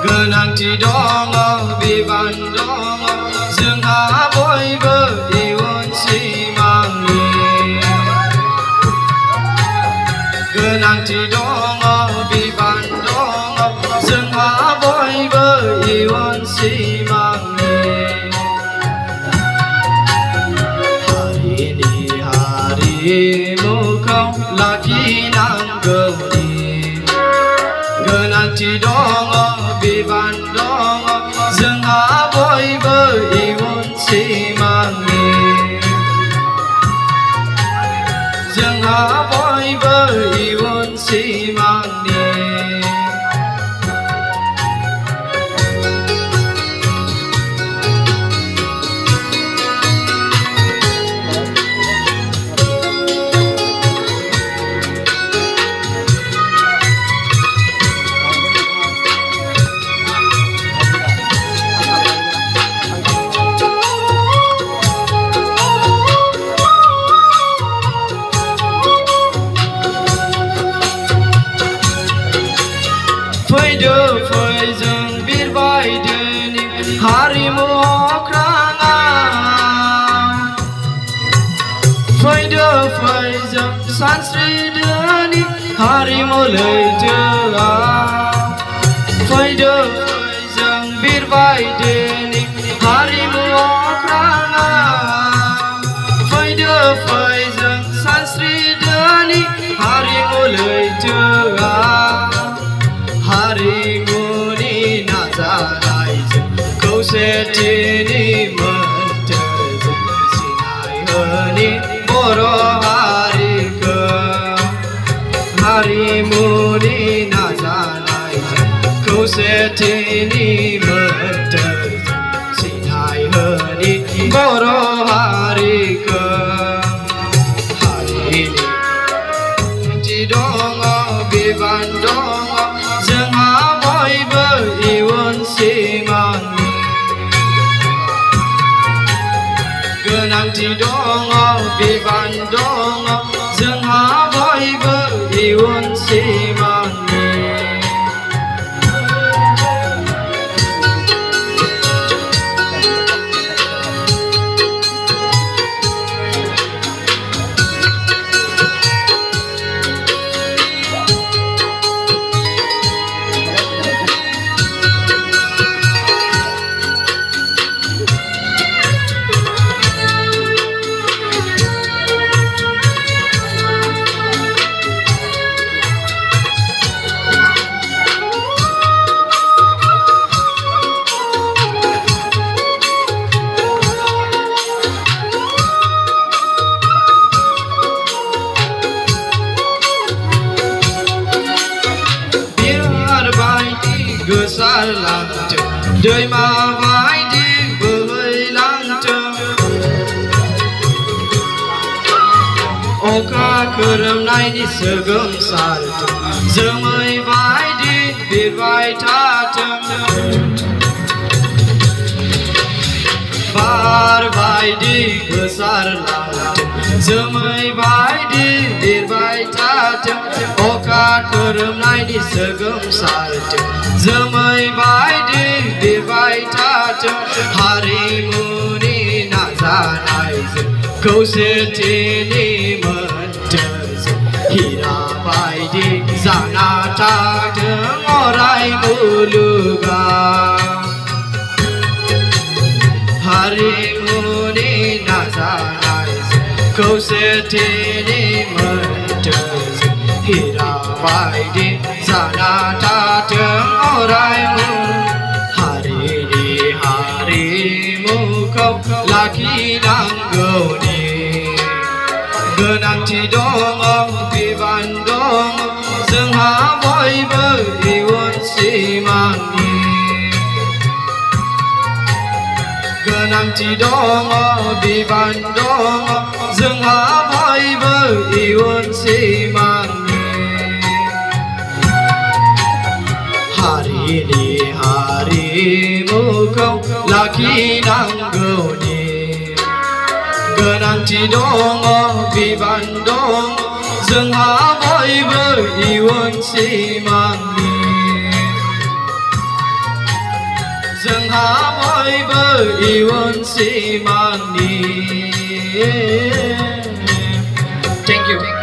गोनांथि दङ बिबान दङ जोंहा बयबो इयुन सिमांनि गोनांथि दङ बिबान दङ जोंहा बयबो इयुन सिमांनि हारिनि हारिमुखौ लाखिनांगौनि गोनांथि दङ बिबान दङ जोंहा बयबो इयुन सिमांनि जोंहा बयबो इयुन सिमांनि फैदो फै जों बिरबाय दिनै हारिमु अख्राङाव फैदो फै जों सानस्रिदोनि हारिमु लैथोआव फैदो फै जों बिरबाय दिनै हारिमु अख्राङाव फैदो फै जों सानस्रिदोनि हारिमु लैथोआव हारिमुनि नाजानायजों खौसेथिनि मोन्थोरजों सिनायहोनि बर' हारिखौ हारिमुनि नाजानायजों खौसेथिनि मोन्थोरजों सिनायहोनि बर' हारिखौ हारिनि गोनांथि दङ बिबान दङ जोंहा बयबो इयुन सिमांनि गोनांथि दङ बिबान दङ जोंहा बयबो इयुन सिमांनि गोसारलांथों दैमा बायदि बोहैलांथों अखा खोरोमनायनि सोगोमसारथों जोमै बायदि बिरबाय थाथों बार बायदि गोसारलांथों जोमै बायदि बिरबाय थाथों अखा खोरोमनायनि सोगोमसारथों जोमै बायदि बिरबाय थाथों हारिमुनि नाजानायजों खौसेथिनि मोन्थोरजों हिरा बायदि जाना थाथों अराय मुलुगाव हारिमुनि नाजानायजों खौसेथिनि मोन्थोरजों हिरा बायदि जाना थाथों अराय हारिनि हारिमुखौ लाखिनांगौनि गोनांथि दङ बिबान दङ जोंहा बयबो इयुन सिमांनि गोनांथि दङ बिबान दङ जोंहा बयबो इयुन सिमांनि हारिनि हारिमुखौ लाखिनांगौनि गोनांथि दङ बिबान दं जोंहा बयबो इयुन सिमांनि जोंहा बयबो इयुन सिमांनि Thank you